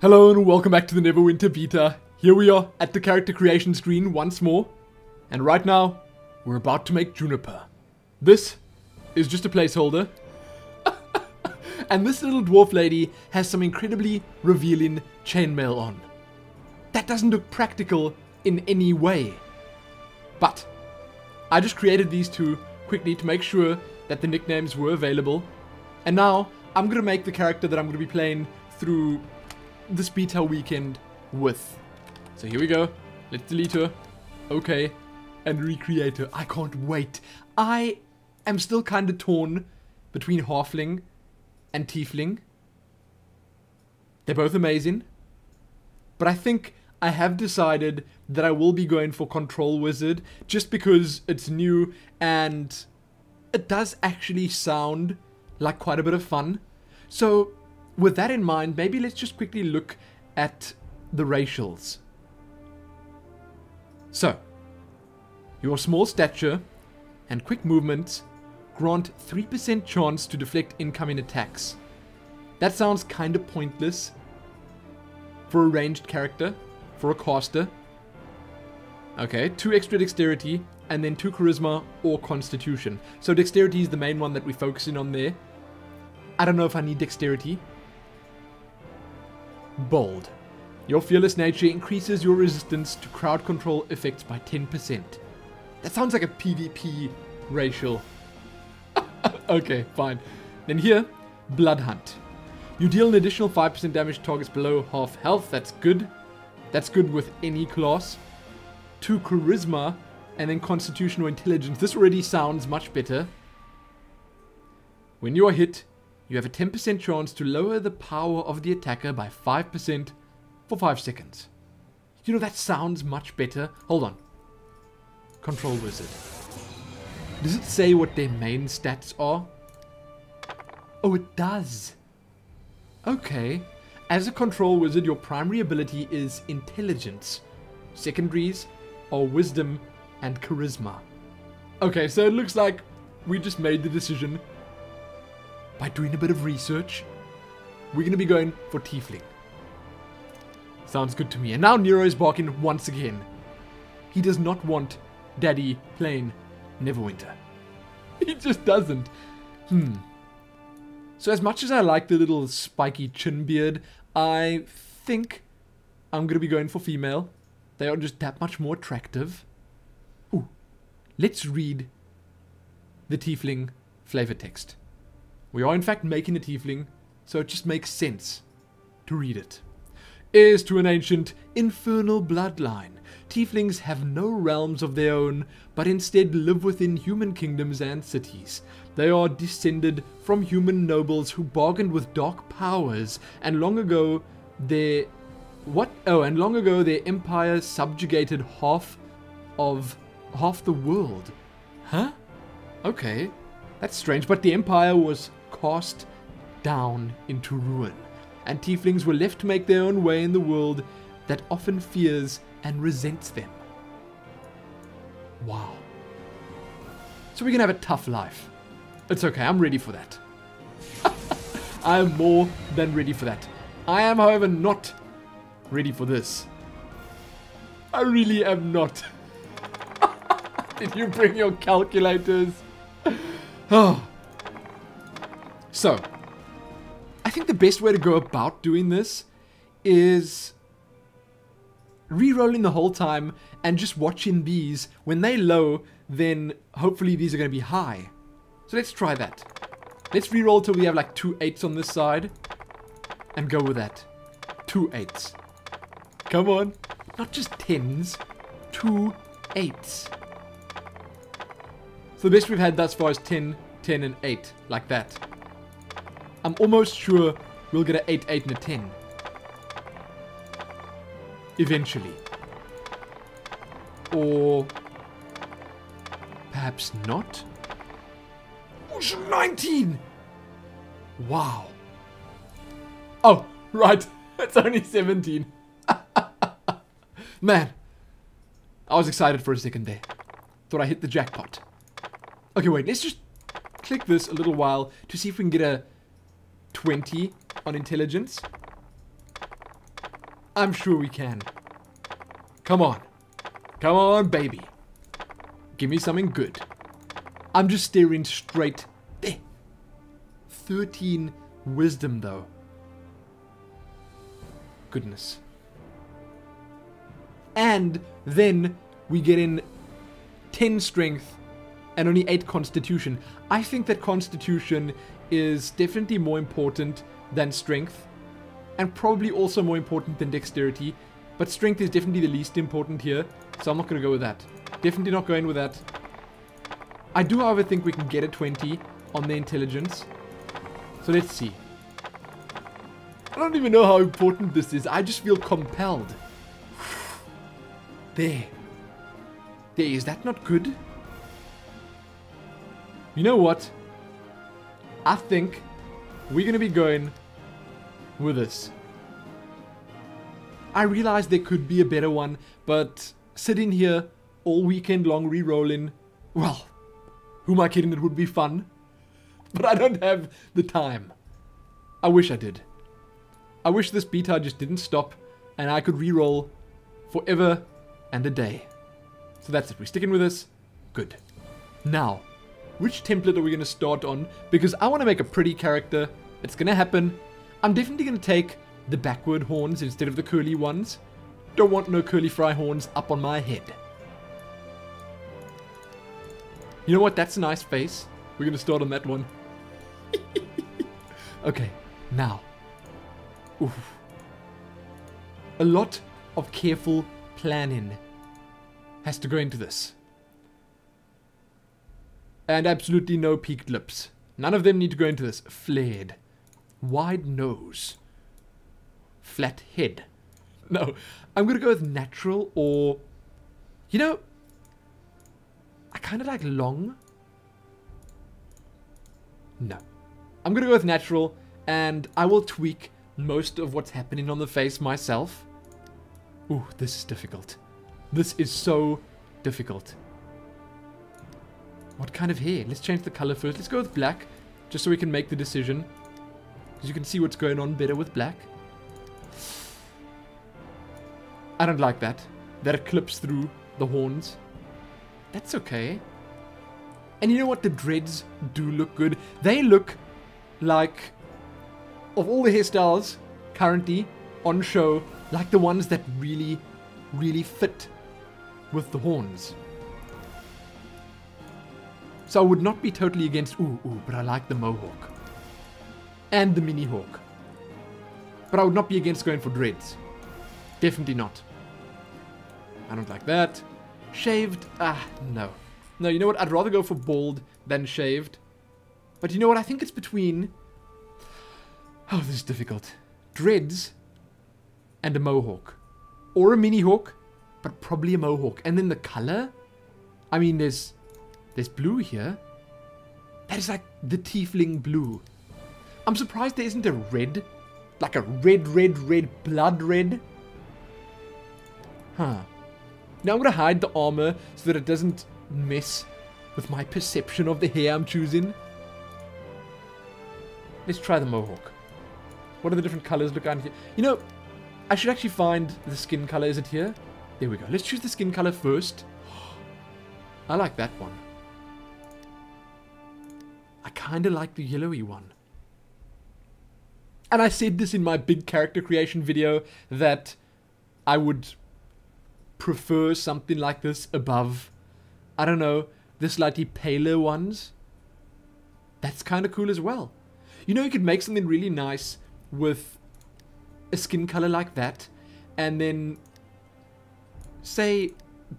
Hello and welcome back to the Neverwinter beta. Here we are at the character creation screen once more. And right now, we're about to make Juniper. This is just a placeholder. And this little dwarf lady has some incredibly revealing chainmail on. That doesn't look practical in any way. But I just created these two quickly to make sure that the nicknames were available. And now I'm going to make the character that I'm going to be playing through this beta weekend with. So here we go. Let's delete her. Okay. And recreate her. I can't wait. I am still kind of torn between Halfling and Tiefling. They're both amazing. But I think I have decided that I will be going for Control Wizard just because it's new and it does actually sound like quite a bit of fun. So with that in mind, maybe let's just quickly look at the racials. So, your small stature and quick movements grant 3% chance to deflect incoming attacks. That sounds kind of pointless for a ranged character, for a caster. Okay, 2 extra dexterity and then 2 charisma or constitution. So dexterity is the main one that we're focusing on there. I don't know if I need dexterity. Bold. Your fearless nature increases your resistance to crowd control effects by 10%. That sounds like a PvP racial. Okay, fine. Then here, Blood Hunt. You deal an additional 5% damage to targets below half health. That's good. That's good with any class. 2 charisma and then constitution or intelligence. This already sounds much better. When you are hit, you have a 10% chance to lower the power of the attacker by 5% for 5 seconds. You know, that sounds much better. Hold on. Control Wizard. Does it say what their main stats are? Oh, it does. Okay. As a Control Wizard, your primary ability is Intelligence. Secondaries are Wisdom and Charisma. Okay, so it looks like we just made the decision. By doing a bit of research, we're going to be going for Tiefling. Sounds good to me. And now Nero is barking once again. He does not want Daddy playing Neverwinter. He just doesn't. So as much as I like the little spiky chin beard, I think I'm going to be going for female. They are just that much more attractive. Ooh. Let's read the Tiefling flavor text. We are in fact making a Tiefling, so it just makes sense to read it. Heirs to an ancient, infernal bloodline, Tieflings have no realms of their own, but instead live within human kingdoms and cities. They are descended from human nobles who bargained with dark powers, and long ago their empire subjugated half the world. Huh? Okay. That's strange, but the empire was cast down into ruin, and Tieflings were left to make their own way in the world that often fears and resents them. Wow. So we're gonna have a tough life. It's okay, I'm ready for that. I am more than ready for that. I am, however, not ready for this. I really am not. Did you bring your calculators? Oh. So, I think the best way to go about doing this is re-rolling the whole time and just watching these. When they low, then hopefully these are going to be high. So let's try that. Let's re-roll till we have like 2 8s on this side and go with that. 2 8s. Come on. Not just 10s. 2 8s. So the best we've had thus far is 10, 10, and 8. Like that. I'm almost sure we'll get an 8, 8, and a 10. Eventually. Or perhaps not? Oh, 19! Wow. Oh, right. It's only 17. Man. I was excited for a second there. Thought I hit the jackpot. Okay, wait. Let's just click this a little while to see if we can get a 20 on intelligence. I'm sure we can. Come on. Come on, baby. Give me something good. I'm just staring straight there. 13 wisdom, though. Goodness. And then we get in 10 strength and only 8 constitution. I think that constitution is definitely more important than strength, and probably also more important than dexterity, but strength is definitely the least important here, so I'm not going to go with that. Definitely not going with that. I do, however, think we can get a 20 on the intelligence, so let's see. I don't even know how important this is. I just feel compelled. There. There, is that not good? You know what? I think we're going to be going with this. I realize there could be a better one, but sitting here all weekend long re-rolling, well, who am I kidding? It would be fun. But I don't have the time. I wish I did. I wish this beta just didn't stop and I could re-roll forever and a day. So that's it. We're sticking with this. Good. Now, which template are we going to start on? Because I want to make a pretty character. It's going to happen. I'm definitely going to take the backward horns instead of the curly ones. Don't want no curly fry horns up on my head. You know what? That's a nice face. We're going to start on that one. Okay, now. Oof. A lot of careful planning has to go into this. And absolutely no peaked lips. None of them need to go into this. Flared. Wide nose. Flat head. No, I'm going to go with natural or... You know, I kind of like long. No. I'm going to go with natural, and I will tweak most of what's happening on the face myself. Ooh, this is difficult. This is so difficult. What kind of hair? Let's change the color first. Let's go with black, just so we can make the decision. Because you can see what's going on better with black. I don't like that. That it clips through the horns. That's okay. And you know what? The dreads do look good. They look like, of all the hairstyles currently on show, like the ones that really, really fit with the horns. So I would not be totally against, but I like the mohawk. And the mini hawk. But I would not be against going for dreads. Definitely not. I don't like that. Shaved, no. No, you know what? I'd rather go for bald than shaved. But you know what? I think it's between... Oh, this is difficult. Dreads and a mohawk. Or a mini hawk, but probably a mohawk. And then the color? I mean, there's blue here. That is like the Tiefling blue. I'm surprised there isn't a red. Like a red, blood red. Huh. Now I'm going to hide the armor so that it doesn't mess with my perception of the hair I'm choosing. Let's try the mohawk. What do the different colors look like here? You know, I should actually find the skin color. Is it here? There we go. Let's choose the skin color first. I like that one. I kind of like the yellowy one. And I said this in my big character creation video that I would prefer something like this above, I don't know, the slightly paler ones. That's kind of cool as well. You know, you could make something really nice with a skin color like that, and then, say,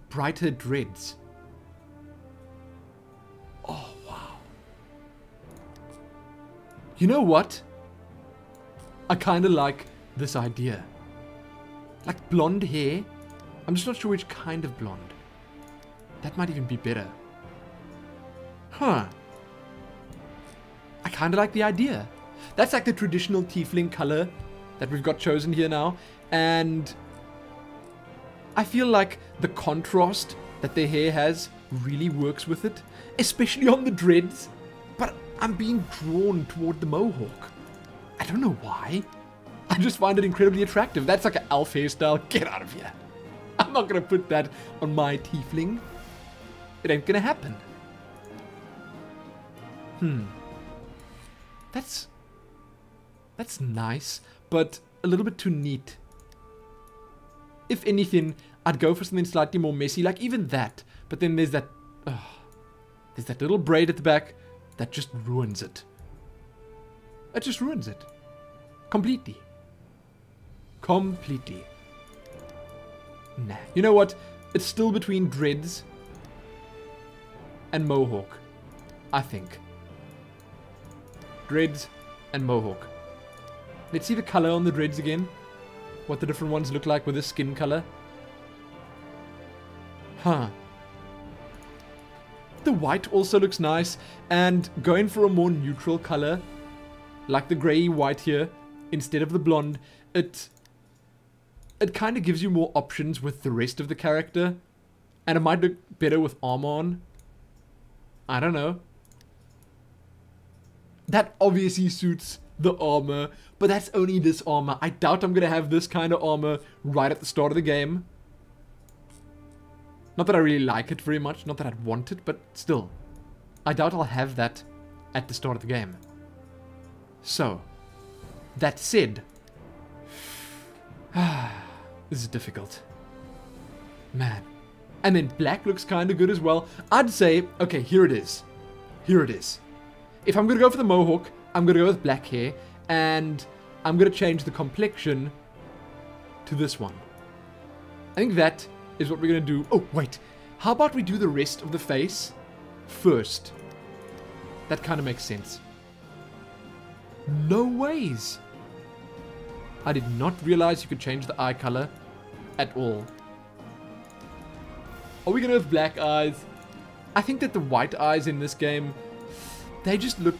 brighter dreads. Oh, wow. You know what? I kind of like this idea. Like blonde hair. I'm just not sure which kind of blonde. That might even be better. Huh. I kind of like the idea. That's like the traditional Tiefling color that we've got chosen here now. And I feel like the contrast that their hair has really works with it. Especially on the dreads. But I'm being drawn toward the mohawk. I don't know why. I just find it incredibly attractive. That's like an elf hairstyle. Get out of here. I'm not going to put that on my tiefling. It ain't going to happen. That's nice, but a little bit too neat. If anything, I'd go for something slightly more messy, like even that. But then there's that little braid at the back that just ruins it. It just ruins it. Completely. Completely. Nah. You know what? It's still between dreads and mohawk, I think. Dreads and mohawk. Let's see the color on the dreads again. What the different ones look like with the skin color. Huh. The white also looks nice. And going for a more neutral color, like the grey white here, instead of the blonde, it kind of gives you more options with the rest of the character. And it might look better with armor on. I don't know. That obviously suits the armor, but that's only this armor. I doubt I'm going to have this kind of armor right at the start of the game. Not that I really like it very much, not that I'd want it, but still. I doubt I'll have that at the start of the game. So, that said, this is difficult. Man. And then black looks kind of good as well. I'd say, okay, here it is. Here it is. If I'm going to go for the mohawk, I'm going to go with black hair. And I'm going to change the complexion to this one. I think that is what we're going to do. Oh, wait. How about we do the rest of the face first? That kind of makes sense. No ways. I did not realize you could change the eye color at all. Are we going to have black eyes? I think that the white eyes in this game, they just look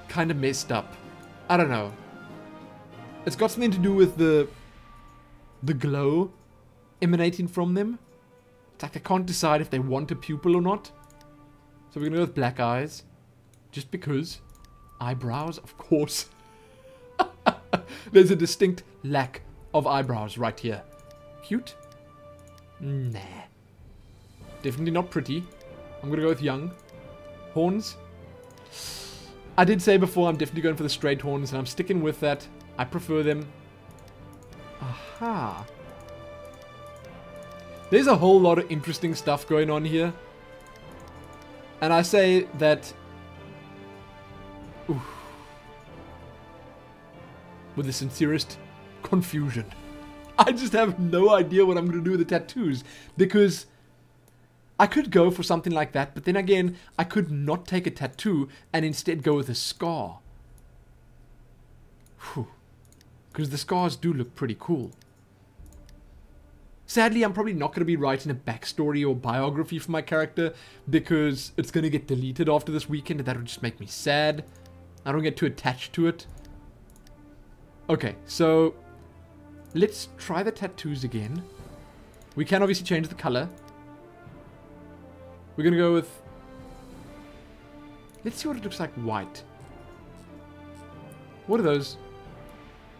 kind of messed up. I don't know. It's got something to do with the glow emanating from them. It's like they can't decide if they want a pupil or not. So we're going to go with black eyes. Just because. Eyebrows, of course. There's a distinct lack of eyebrows right here. Cute? Nah. Definitely not pretty. I'm going to go with young. Horns. I did say before I'm definitely going for the straight horns, and I'm sticking with that. I prefer them. Aha. There's a whole lot of interesting stuff going on here. And I say that... Oof, with the sincerest confusion. I just have no idea what I'm going to do with the tattoos. Because I could go for something like that, but then again, I could not take a tattoo and instead go with a scar. Because the scars do look pretty cool. Sadly, I'm probably not going to be writing a backstory or biography for my character because it's going to get deleted after this weekend and that would just make me sad. I don't get too attached to it. Okay, so let's try the tattoos again. We can obviously change the color. We're going to go with... Let's see what it looks like white. What are those?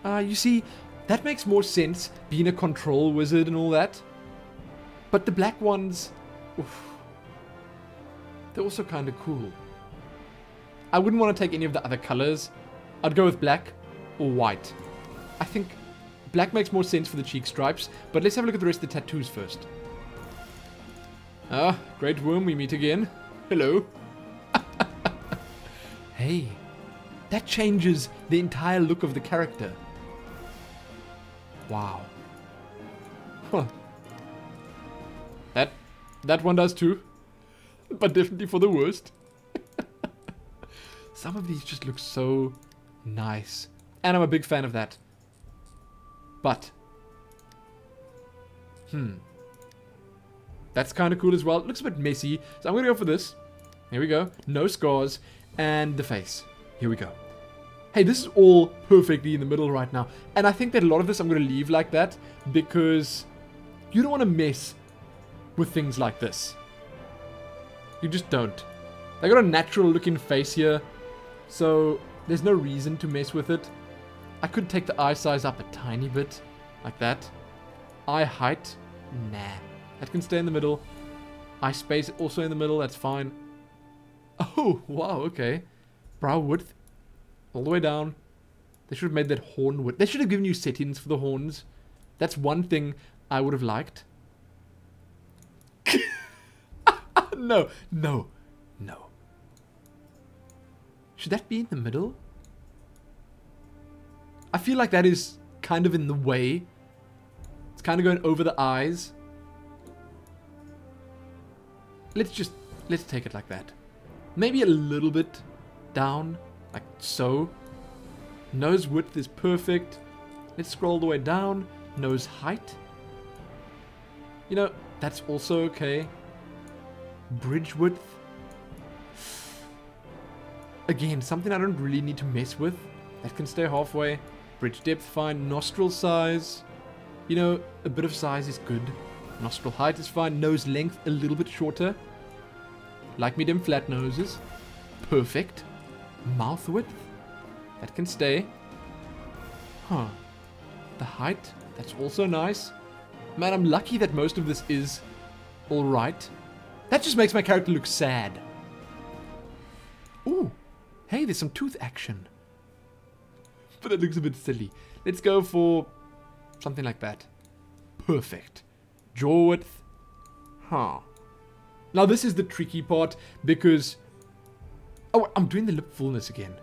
You see, that makes more sense, being a control wizard and all that. But the black ones... Oof, they're also kind of cool. I wouldn't want to take any of the other colors. I'd go with black or white. I think black makes more sense for the cheek stripes. But let's have a look at the rest of the tattoos first. Ah, great worm, we meet again. Hello. Hey, that changes the entire look of the character. Wow. Huh. That one does too. But definitely for the worst. Some of these just look so nice. And I'm a big fan of that. But. That's kind of cool as well. It looks a bit messy. So I'm going to go for this. Here we go. No scars. And the face. Here we go. Hey, this is all perfectly in the middle right now. And I think that a lot of this I'm going to leave like that. Because you don't want to mess with things like this. You just don't. They got a natural looking face here. So there's no reason to mess with it. I could take the eye size up a tiny bit, like that. Eye height, nah. That can stay in the middle. Eye space also in the middle, that's fine. Oh, wow, okay. Brow width, all the way down. They should have made that horn width. They should have given you settings for the horns. That's one thing I would have liked. No, no, no. Should that be in the middle? I feel like that is kind of in the way. It's kind of going over the eyes. Let's take it like that. Maybe a little bit down, like so. Nose width is perfect. Let's scroll all the way down. Nose height. You know, that's also okay. Bridge width. Again, something I don't really need to mess with. That can stay halfway. Bridge depth, fine. Nostril size. You know, a bit of size is good. Nostril height is fine. Nose length, a little bit shorter. Like me them flat noses. Perfect. Mouth width. That can stay. Huh. The height, that's also nice. Man, I'm lucky that most of this is alright. That just makes my character look sad. Ooh. Hey, there's some tooth action. But it looks a bit silly. Let's go for something like that. Perfect. Jaw width. Huh. Now this is the tricky part because... Oh, I'm doing the lip fullness again.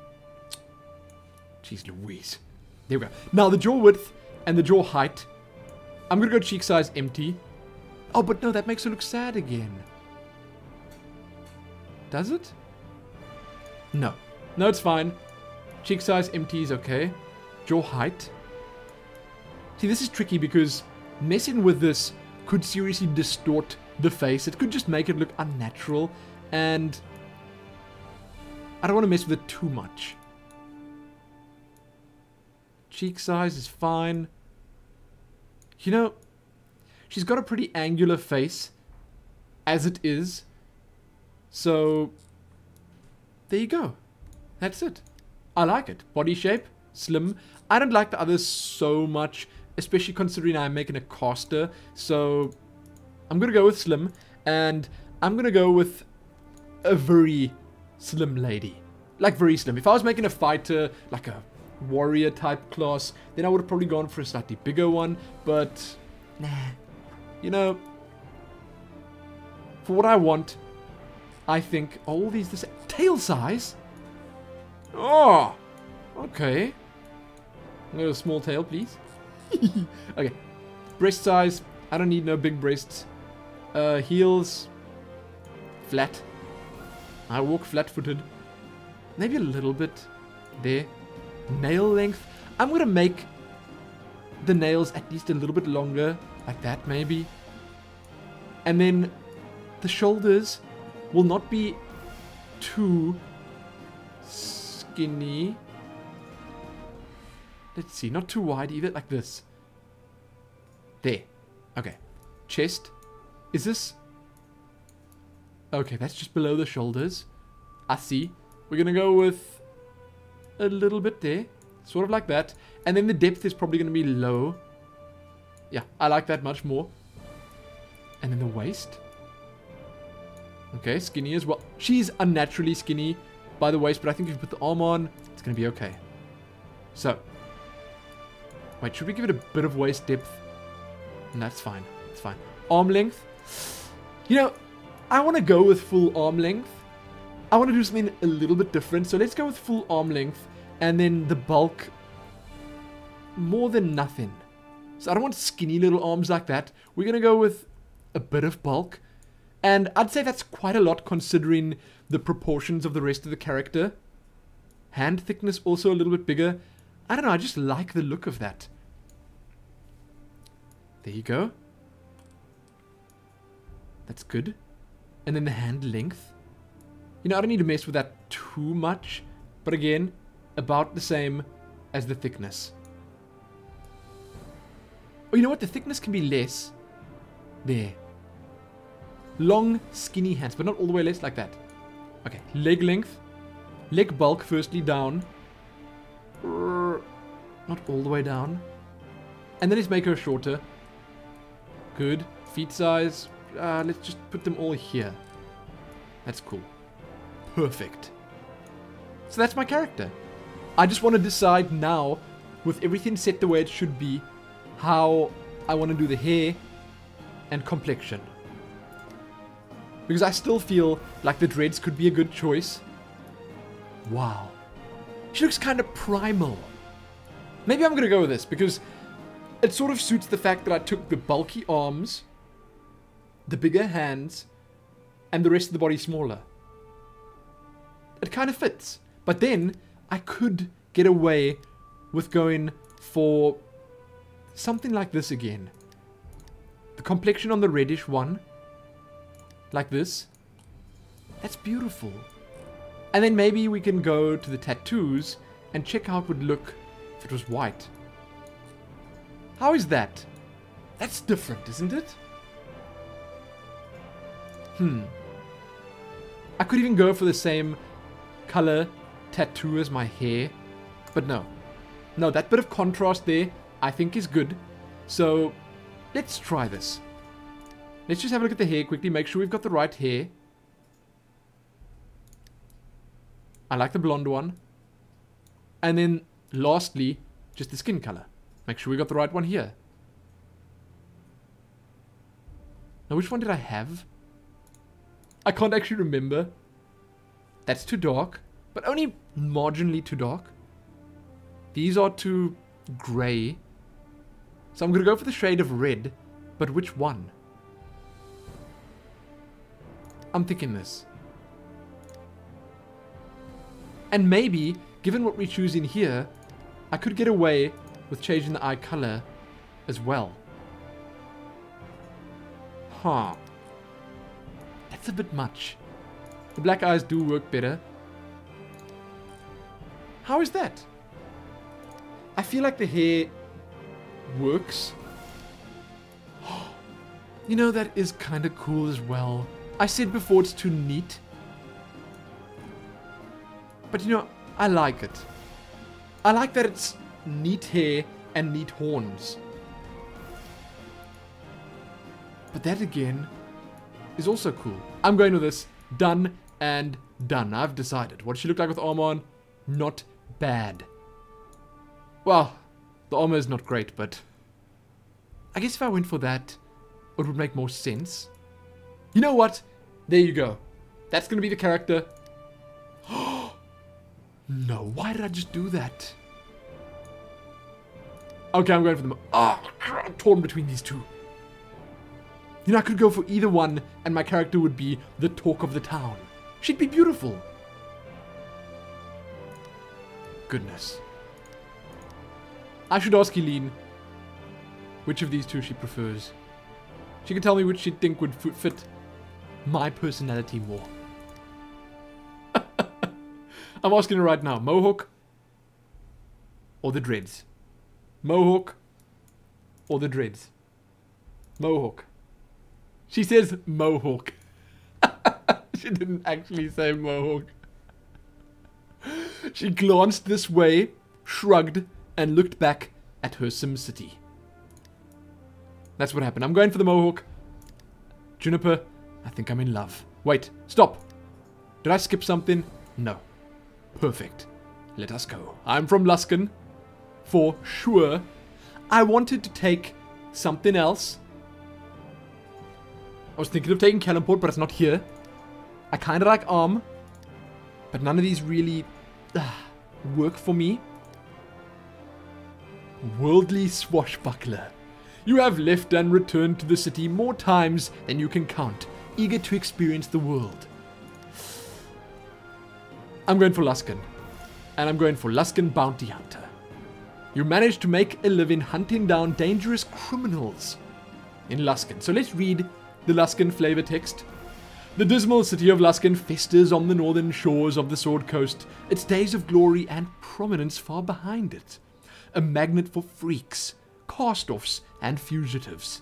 Jeez Louise. There we go. Now the jaw width and the jaw height. I'm going to go cheek size empty. Oh, but no, that makes her look sad again. Does it? No. No, it's fine. Cheek size empty is okay. Jaw height. See, this is tricky because messing with this could seriously distort the face. It could just make it look unnatural. And I don't want to mess with it too much. Cheek size is fine. You know, she's got a pretty angular face as it is. So, there you go. That's it. I like it. Body shape, slim. I don't like the others so much, especially considering I'm making a caster. So, I'm going to go with slim. And I'm going to go with a very slim lady. Like, very slim. If I was making a fighter, like a warrior type class, then I would have probably gone for a slightly bigger one. But, nah. You know, for what I want, I think all these the same. Tail size? Oh, okay. I'm gonna go small tail, please. Okay. Breast size. I don't need no big breasts. Heels. Flat. I walk flat-footed. Maybe a little bit there. Nail length. I'm gonna make the nails at least a little bit longer. Like that, maybe. And then the shoulders will not be too skinny. Let's see, not too wide either, like this. There. Okay. Chest. Is this... Okay, that's just below the shoulders. I see. We're gonna go with a little bit there. Sort of like that. And then the depth is probably gonna be low. Yeah, I like that much more. And then the waist. Okay, skinny as well. She's unnaturally skinny by the waist, but I think if you put the arm on, it's going to be okay. So. Wait, should we give it a bit of waist depth? And that's fine. It's fine. Arm length. You know, I want to go with full arm length. I want to do something a little bit different. So let's go with full arm length. And then the bulk. More than nothing. So I don't want skinny little arms like that. We're going to go with a bit of bulk. And I'd say that's quite a lot considering the proportions of the rest of the character. Hand thickness also a little bit bigger. I don't know, I just like the look of that. There you go. That's good. And then the hand length. You know, I don't need to mess with that too much. But again, about the same as the thickness. Oh, you know what? The thickness can be less. There. Long, skinny hands, but not all the way less like that. Okay, leg length. Leg bulk, firstly, down. Not all the way down. And then let's make her shorter. Good. Feet size. Let's just put them all here. That's cool. Perfect. So that's my character. I just want to decide now, with everything set the way it should be, how I want to do the hair and complexion. Because I still feel like the dreads could be a good choice. Wow. She looks kind of primal. Maybe I'm going to go with this because it sort of suits the fact that I took the bulky arms, the bigger hands, and the rest of the body smaller. It kind of fits. But then I could get away with going for something like this again. The complexion on the reddish one. Like this. That's beautiful. And then maybe we can go to the tattoos and check how it would look if it was white. How is that? That's different, isn't it? I could even go for the same color tattoo as my hair. But no. No, that bit of contrast there I think is good. So let's try this. Let's just have a look at the hair quickly. Make sure we've got the right hair. I like the blonde one. And then lastly, just the skin color. Make sure we got the right one here. Now, which one did I have? I can't actually remember. That's too dark, but only marginally too dark. These are too grey. So I'm going to go for the shade of red, but which one? I'm thinking this. And maybe, given what we choose in here, I could get away with changing the eye color as well. Huh. That's a bit much. The black eyes do work better. How is that? I feel like the hair works. You know, that is kind of cool as well. I said before it's too neat. But you know, I like it. I like that it's neat hair and neat horns. But that again is also cool. I'm going with this. Done and done. I've decided. What does she look like with armor on? Not bad. Well, the armor is not great, but I guess if I went for that, it would make more sense. You know what? There you go. That's going to be the character. No, why did I just do that? Okay, I'm going for them. I'm torn between these two. You know, I could go for either one, and my character would be the talk of the town. She'd be beautiful. Goodness. I should ask Eileen which of these two she prefers. She can tell me which she'd think would fit my personality more. I'm asking her right now. Mohawk or the dreads? Mohawk or the dreads? Mohawk. She says Mohawk. She didn't actually say Mohawk. She glanced this way, shrugged, and looked back at her SimCity. That's what happened. I'm going for the Mohawk. Juniper, I think I'm in love. Wait, stop. Did I skip something? No. Perfect. Let us go. I'm from Luskan. For sure. I wanted to take something else. I was thinking of taking Kellenport, but it's not here. I kind of like Arm. But none of these really work for me. Worldly Swashbuckler. You have left and returned to the city more times than you can count, eager to experience the world. I'm going for Luskan. And I'm going for Luskan Bounty Hunter. You managed to make a living hunting down dangerous criminals in Luskan. So let's read the Luskan flavor text. The dismal city of Luskan festers on the northern shores of the Sword Coast, its days of glory and prominence far behind it. A magnet for freaks, cast-offs, and fugitives.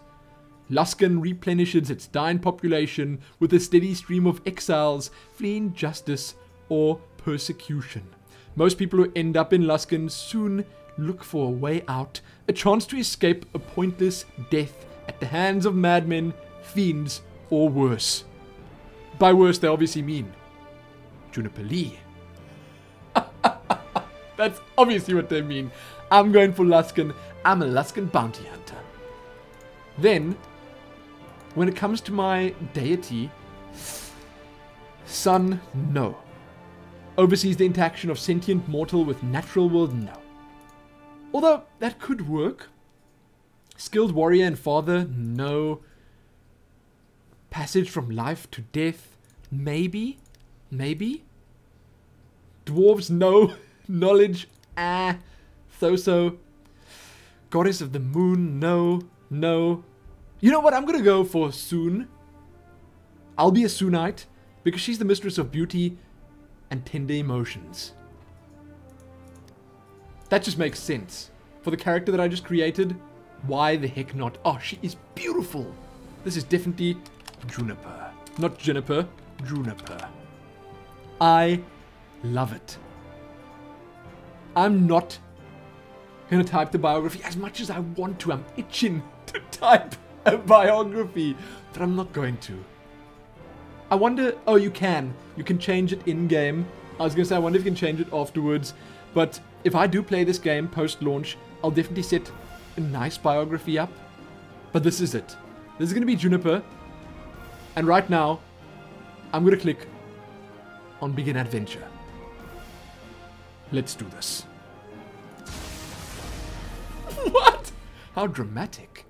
Luskan replenishes its dying population with a steady stream of exiles fleeing justice or persecution. Most people who end up in Luskan soon look for a way out, a chance to escape a pointless death at the hands of madmen, fiends, or worse. By worse, they obviously mean Juniper Lee. That's obviously what they mean. I'm going for Luskan. I'm a Luskan bounty hunter. Then, when it comes to my deity, Sun, no. Oversees the interaction of sentient mortal with natural world, no. Although, that could work. Skilled warrior and father, no. Passage from life to death, maybe? Maybe? Dwarves, no. Knowledge, so-so. Goddess of the moon, no. No. You know what? I'm gonna go for Soon. I'll be a Soonite, because she's the mistress of beauty and tender emotions. That just makes sense. For the character that I just created, why the heck not? Oh, she is beautiful. This is definitely Juniper. Not Juniper, Juniper. I love it. I'm not gonna type the biography as much as I want to. I'm itching to type a biography, but I'm not going to. I wonder... Oh, you can. You can change it in-game. I was gonna say, I wonder if you can change it afterwards. But if I do play this game post-launch, I'll definitely set a nice biography up. But this is it. This is gonna be Juniper. And right now, I'm gonna click on Begin Adventure. Let's do this. What? How dramatic.